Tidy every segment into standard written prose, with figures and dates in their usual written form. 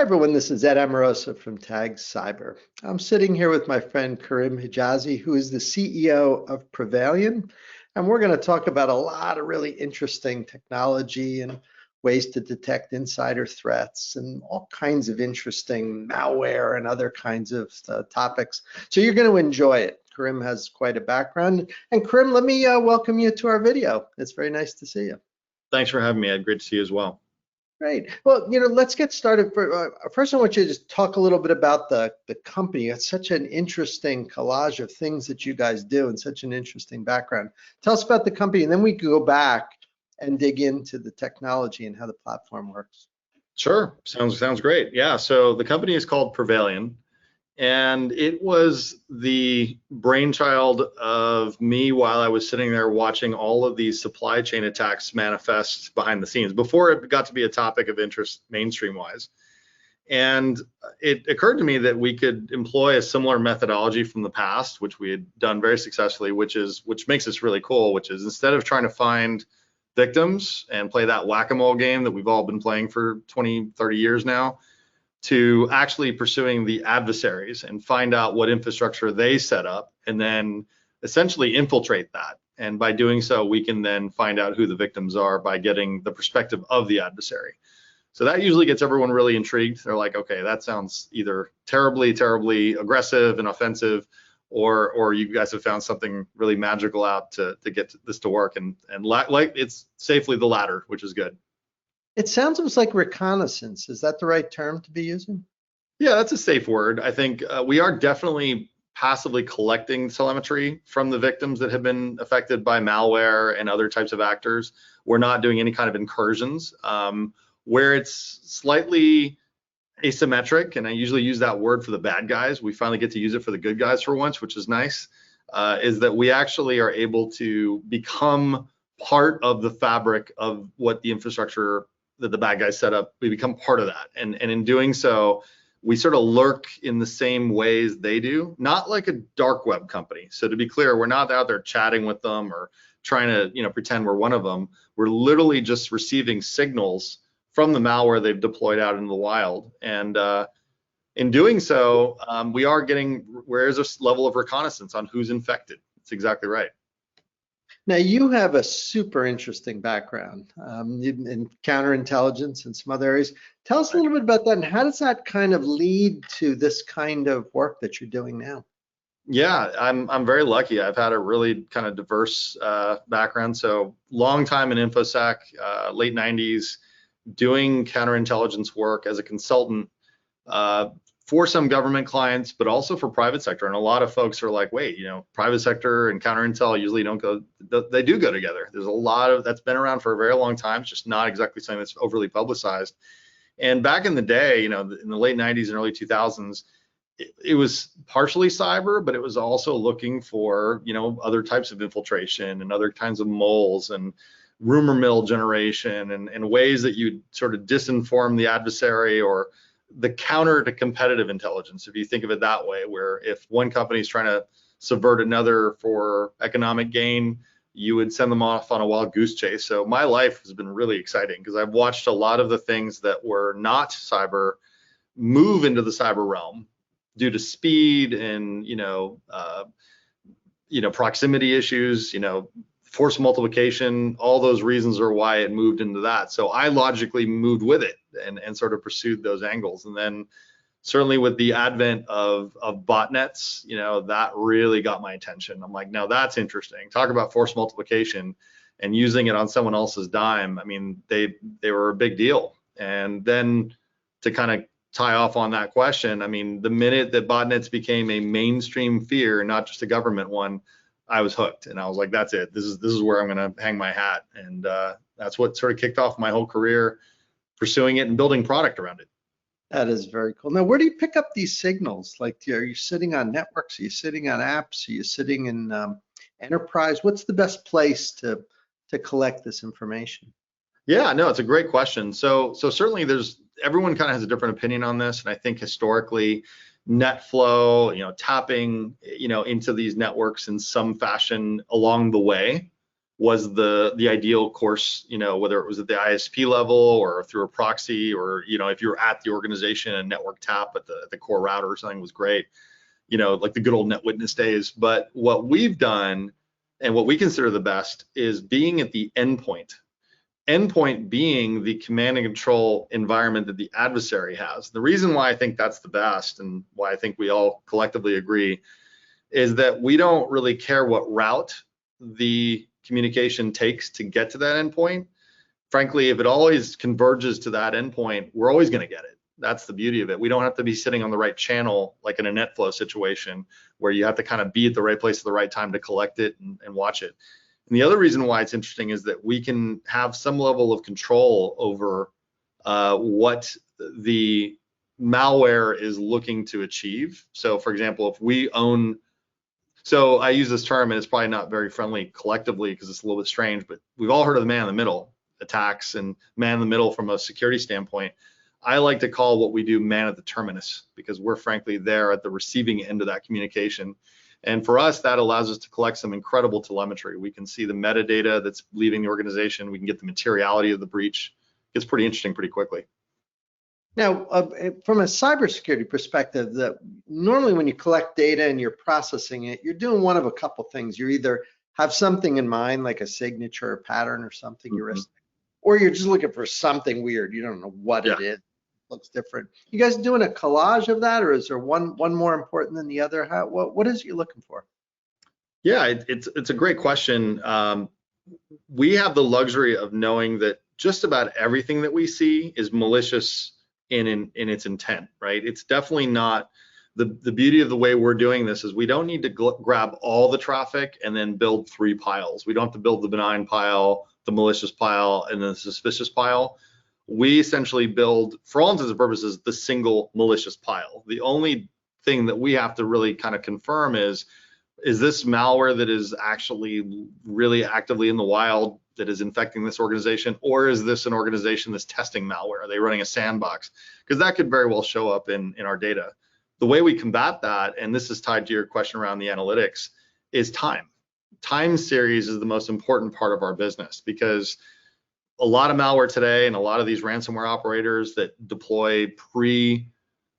everyone, this is Ed Amoroso from Tag Cyber. I'm sitting here with my friend Karim Hijazi, who is the CEO of Prevailion, and we're going to talk about a lot of really interesting technology and ways to detect insider threats and all kinds of interesting malware and other kinds of topics. So you're going to enjoy it. Karim has quite a background. And Karim, let me welcome you to our video. It's very nice to see you. Thanks for having me, Ed. Great to see you as well. Great. Well, let's get started. First, I want you to just talk a little bit about the company. It's such an interesting collage of things that you guys do and such an interesting background. Tell us about the company, and then we can go back and dig into the technology and how the platform works. Sure. Sounds great. Yeah. So the company is called Prevailion, and it was the brainchild of me while I was sitting there watching all of these supply chain attacks manifest behind the scenes before it got to be a topic of interest mainstream wise. And it occurred to me that we could employ a similar methodology from the past, which we had done very successfully, which makes this really cool, which is instead of trying to find victims and play that whack-a-mole game that we've all been playing for 20, 30 years now, to actually pursuing the adversaries and find out what infrastructure they set up and then essentially infiltrate that. And by doing so, we can then find out who the victims are by getting the perspective of the adversary. So that usually gets everyone really intrigued. They're like, okay, that sounds either terribly, terribly aggressive and offensive, or you guys have found something really magical out to get this to work. And like it's safely the latter, which is good. It sounds almost like reconnaissance. Is that the right term to be using? Yeah, that's a safe word. I think we are definitely passively collecting telemetry from the victims that have been affected by malware and other types of actors. We're not doing any kind of incursions. Where it's slightly asymmetric, and I usually use that word for the bad guys, we finally get to use it for the good guys for once, which is nice, is that we actually are able to become part of the fabric of what the infrastructure that the bad guys set up. We become part of that, and in doing so, we sort of lurk in the same ways they do, not like a dark web company. So to be clear, we're not out there chatting with them or trying to pretend we're one of them. We're literally just receiving signals from the malware they've deployed out in the wild, and in doing so, where is this level of reconnaissance on who's infected. It's exactly right. Now, you have a super interesting background in counterintelligence and some other areas. Tell us a little bit about that, and how does that kind of lead to this kind of work that you're doing now? Yeah, I'm very lucky. I've had a really kind of diverse background. So long time in InfoSec, late 90s, doing counterintelligence work as a consultant for some government clients, but also for private sector. And a lot of folks are like, wait, private sector and counterintel usually don't go, they do go together. There's a lot of that's been around for a very long time. It's just not exactly something that's overly publicized. And back in the day, in the late 90s and early 2000s, it was partially cyber, but it was also looking for, other types of infiltration and other kinds of moles and rumor mill generation and ways that you'd sort of disinform the adversary, or the counter to competitive intelligence, if you think of it that way, where if one company is trying to subvert another for economic gain, you would send them off on a wild goose chase. So my life has been really exciting because I've watched a lot of the things that were not cyber move into the cyber realm due to speed and proximity issues, force multiplication. All those reasons are why it moved into that. So I logically moved with it and sort of pursued those angles. And then certainly with the advent of botnets, that really got my attention. I'm like, now that's interesting. Talk about force multiplication and using it on someone else's dime. I mean, they were a big deal. And then to kind of tie off on that question, I mean, the minute that botnets became a mainstream fear, not just a government one, I was hooked, and I was like, that's it. This is where I'm going to hang my hat, and that's what sort of kicked off my whole career, pursuing it and building product around it. That is very cool. Now, where do you pick up these signals? Like, are you sitting on networks? Are you sitting on apps? Are you sitting in enterprise? What's the best place to collect this information? Yeah, no, it's a great question. So certainly everyone kind of has a different opinion on this, and I think historically, NetFlow, tapping, into these networks in some fashion along the way was the ideal course, whether it was at the ISP level or through a proxy, or if you're at the organization and network tap at the core router or something was great, like the good old NetWitness days. But what we've done and what we consider the best is being at the endpoint. Endpoint being the command and control environment that the adversary has. The reason why I think that's the best, and why I think we all collectively agree, is that we don't really care what route the communication takes to get to that endpoint. Frankly, if it always converges to that endpoint, we're always going to get it. That's the beauty of it. We don't have to be sitting on the right channel, like in a NetFlow situation, where you have to kind of be at the right place at the right time to collect it and watch it. And the other reason why it's interesting is that we can have some level of control over what the malware is looking to achieve. So for example, if we own, so I use this term and it's probably not very friendly collectively because it's a little bit strange, but we've all heard of the man in the middle attacks and man in the middle from a security standpoint. I like to call what we do man at the terminus, because we're frankly there at the receiving end of that communication. And for us, that allows us to collect some incredible telemetry. We can see the metadata that's leaving the organization. We can get the materiality of the breach. It's pretty interesting pretty quickly. Now, from a cybersecurity perspective, normally when you collect data and you're processing it, you're doing one of a couple things. You either have something in mind, like a signature, a pattern, or something heuristic, or you're just looking for something weird. You don't know what it is. It looks different. You guys doing a collage of that, or is there one more important than the other? What is it you're looking for? Yeah, it's a great question. We have the luxury of knowing that just about everything that we see is malicious in its intent, right? It's definitely not. The beauty of the way we're doing this is we don't need to grab all the traffic and then build 3 piles. We don't have to build the benign pile, the malicious pile, and the suspicious pile. We essentially build, for all intents and purposes, the single malicious pile. The only thing that we have to really kind of confirm is this malware that is actually really actively in the wild that is infecting this organization, or is this an organization that's testing malware? Are they running a sandbox? Because that could very well show up in our data. The way we combat that, and this is tied to your question around the analytics, is time. Time series is the most important part of our business, because a lot of malware today and a lot of these ransomware operators that deploy pre-crime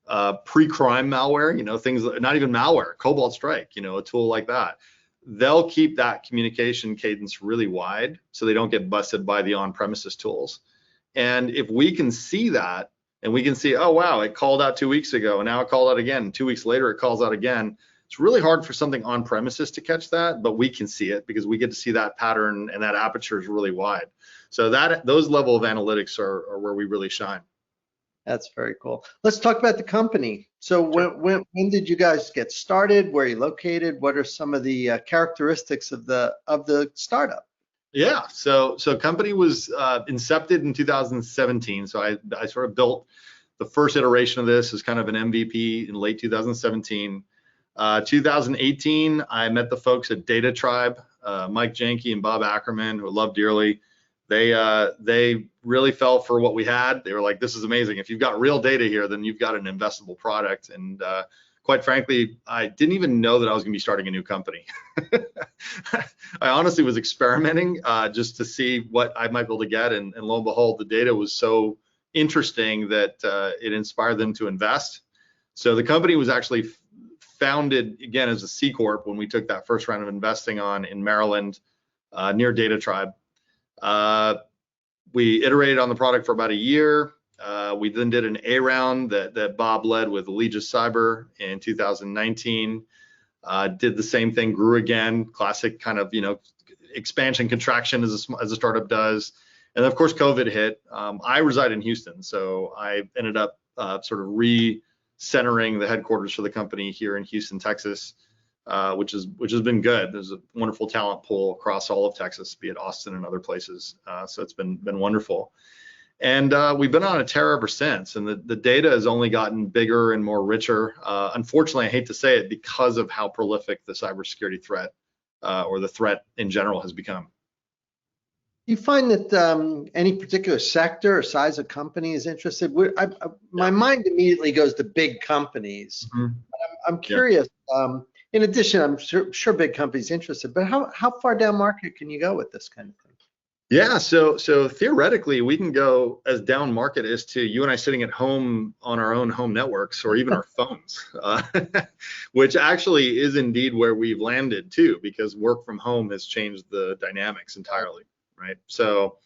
malware, things not even malware, Cobalt Strike, a tool like that, they'll keep that communication cadence really wide so they don't get busted by the on-premises tools. And if we can see that, and we can see, oh wow, it called out 2 weeks ago and now it called out again, 2 weeks later it calls out again, it's really hard for something on premises to catch that, but we can see it because we get to see that pattern, and that aperture is really wide. So those level of analytics are where we really shine. That's very cool. Let's talk about the company. So when did you guys get started? Where are you located? What are some of the characteristics of the startup? Yeah, so company was incepted in 2017. So I sort of built the first iteration of this as kind of an MVP in late 2017. 2018, I met the folks at Data Tribe, Mike Janke and Bob Ackerman, who I love dearly. They really fell for what we had. They were like, this is amazing. If you've got real data here, then you've got an investable product. And quite frankly, I didn't even know that I was going to be starting a new company. I honestly was experimenting just to see what I might be able to get. And lo and behold, the data was so interesting that it inspired them to invest. So the company was actually founded again as a C Corp when we took that first round of investing on in Maryland near Data Tribe. We iterated on the product for about a year. We then did an A round that Bob led with Aegis Cyber in 2019. Did the same thing, grew again, classic kind of expansion contraction as a startup does. And of course, COVID hit. I reside in Houston, so I ended up sort of recentering the headquarters for the company here in Houston, Texas. Which has been good. There's a wonderful talent pool across all of Texas, be it Austin and other places. So it's been wonderful. And we've been on a tear ever since. And the data has only gotten bigger and more richer. Unfortunately, I hate to say it, because of how prolific the cybersecurity threat or the threat in general has become. Do you find that any particular sector or size of company is interested? My mind immediately goes to big companies. Mm-hmm. I'm curious. In addition, I'm sure big companies interested, but how far down market can you go with this kind of thing? Yeah, so theoretically, we can go as down market as to you and I sitting at home on our own home networks or even our phones, which actually is indeed where we've landed too, because work from home has changed the dynamics entirely, right? So,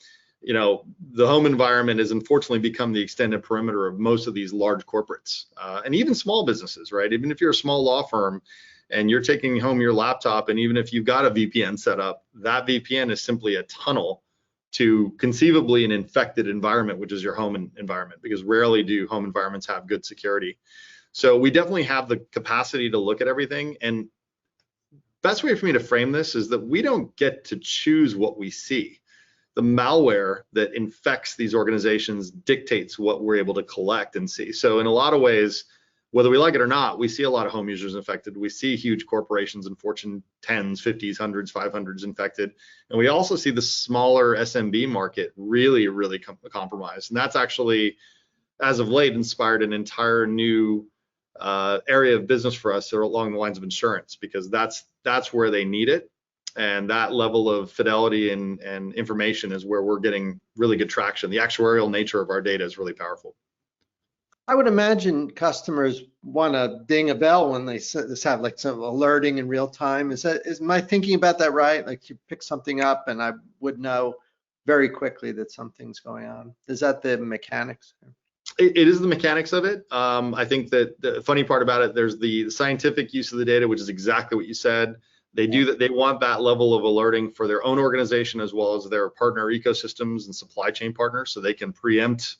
the home environment has unfortunately become the extended perimeter of most of these large corporates, and even small businesses, right? Even if you're a small law firm and you're taking home your laptop, and even if you've got a VPN set up, that VPN is simply a tunnel to conceivably an infected environment, which is your home environment, because rarely do home environments have good security. So we definitely have the capacity to look at everything. And best way for me to frame this is that we don't get to choose what we see. The malware that infects these organizations dictates what we're able to collect and see. So in a lot of ways, whether we like it or not, we see a lot of home users infected. We see huge corporations in Fortune 10s, 50s, 100s, 500s infected. And we also see the smaller SMB market really, really compromised. And that's actually, as of late, inspired an entire new area of business for us along the lines of insurance, because that's where they need it. And that level of fidelity and information is where we're getting really good traction. The actuarial nature of our data is really powerful. I would imagine customers want to ding a bell when they just have like some alerting in real time. Am I thinking about that right? Like you pick something up and I would know very quickly that something's going on. Is that the mechanics? It is the mechanics of it. I think that the funny part about it, there's the scientific use of the data, which is exactly what you said. They do that. They want that level of alerting for their own organization as well as their partner ecosystems and supply chain partners, so they can preempt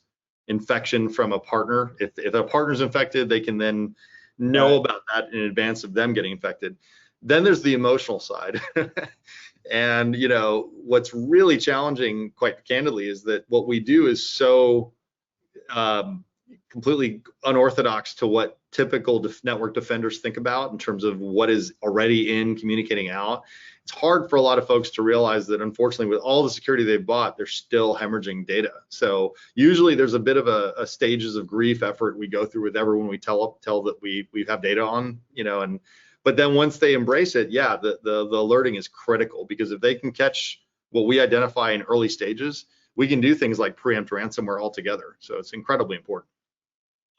infection from a partner. If a partner's infected, they can then know about that in advance of them getting infected. Then there's the emotional side. And what's really challenging, quite candidly, is that what we do is so completely unorthodox to what typical network defenders think about in terms of what is already in communicating out. It's hard for a lot of folks to realize that, unfortunately, with all the security they've bought, they're still hemorrhaging data. So usually there's a bit of a stages of grief effort we go through with everyone we tell that we have data on, but then once they embrace it, yeah, the alerting is critical, because if they can catch what we identify in early stages, we can do things like preempt ransomware altogether. So it's incredibly important.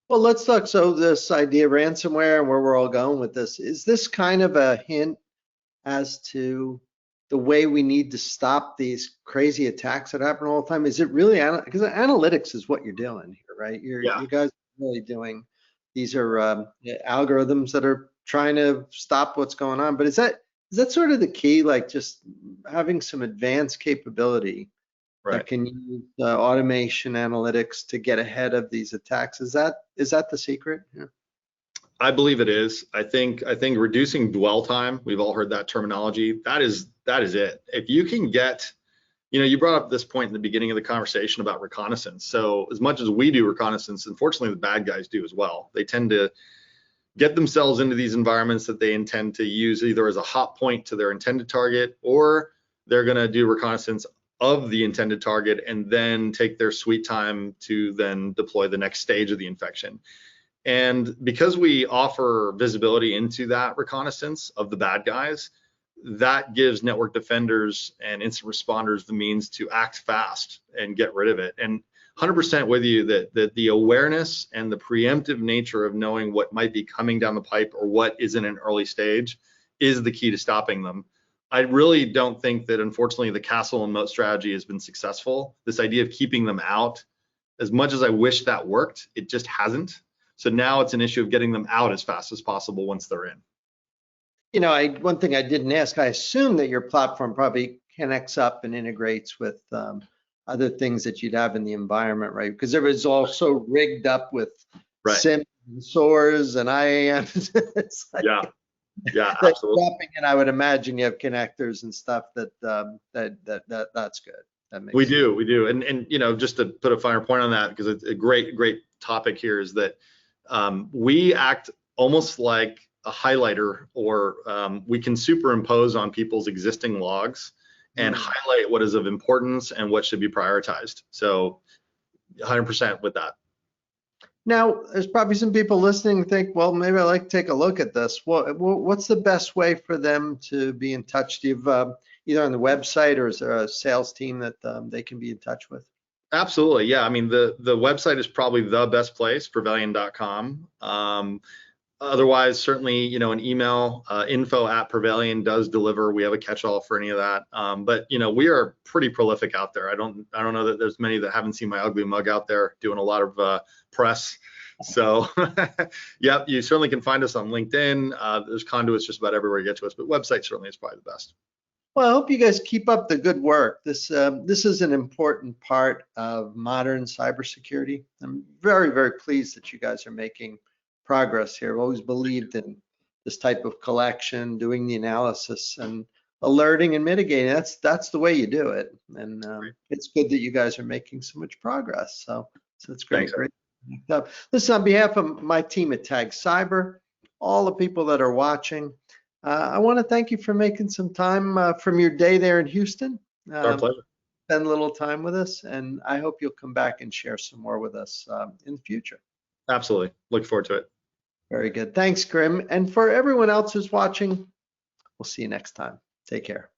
Well, let's talk. So this idea of ransomware and where we're all going with this, is this kind of a hint as to the way we need to stop these crazy attacks that happen all the time? Is it really, because analytics is what you're doing here, right? You guys are really doing, these are algorithms that are trying to stop what's going on. But is that sort of the key, like just having some advanced capability that can use automation analytics to get ahead of these attacks? Is that the secret? Yeah. I believe it is. I think reducing dwell time, we've all heard that terminology. That is it. If you can get, you brought up this point in the beginning of the conversation about reconnaissance. So as much as we do reconnaissance, unfortunately, the bad guys do as well. They tend to get themselves into these environments that they intend to use either as a hot point to their intended target, or they're going to do reconnaissance of the intended target and then take their sweet time to then deploy the next stage of the infection. And because we offer visibility into that reconnaissance of the bad guys, that gives network defenders and incident responders the means to act fast and get rid of it. And 100% with you that the awareness and the preemptive nature of knowing what might be coming down the pipe or what is in an early stage is the key to stopping them. I really don't think that, unfortunately, the castle and moat strategy has been successful. This idea of keeping them out, as much as I wish that worked, it just hasn't. So now it's an issue of getting them out as fast as possible once they're in. One thing I didn't ask, I assume that your platform probably connects up and integrates with other things that you'd have in the environment, right? Because it was also rigged up with SIM and SOARs and IAMs. Yeah, absolutely. And I would imagine you have connectors and stuff that's good. That makes we sense. do. And just to put a finer point on that, because it's a great topic here, is that we act almost like a highlighter, or we can superimpose on people's existing logs and highlight what is of importance and what should be prioritized. So 100% with that. Now, there's probably some people listening who think, well, maybe I'd like to take a look at this. What's the best way for them to be in touch? Do you have either on the website, or is there a sales team that they can be in touch with? Absolutely. Yeah. I mean, the website is probably the best place, prevailion.com. Otherwise, certainly, an email, info@Prevailion does deliver. We have a catch-all for any of that. But we are pretty prolific out there. I don't know that there's many that haven't seen my ugly mug out there doing a lot of press. So, yep, you certainly can find us on LinkedIn. There's conduits just about everywhere you get to us, but website certainly is probably the best. Well, I hope you guys keep up the good work. This is an important part of modern cybersecurity. I'm very, very pleased that you guys are making progress here. I've always believed in this type of collection, doing the analysis and alerting and mitigating. That's the way you do it. And it's good that you guys are making so much progress. So it's great. Thanks. Great. Listen, on behalf of my team at Tag Cyber, all the people that are watching, I want to thank you for making some time from your day there in Houston. Our pleasure. Spend a little time with us, and I hope you'll come back and share some more with us in the future. Absolutely. Look forward to it. Very good. Thanks, Karim. And for everyone else who's watching, we'll see you next time. Take care.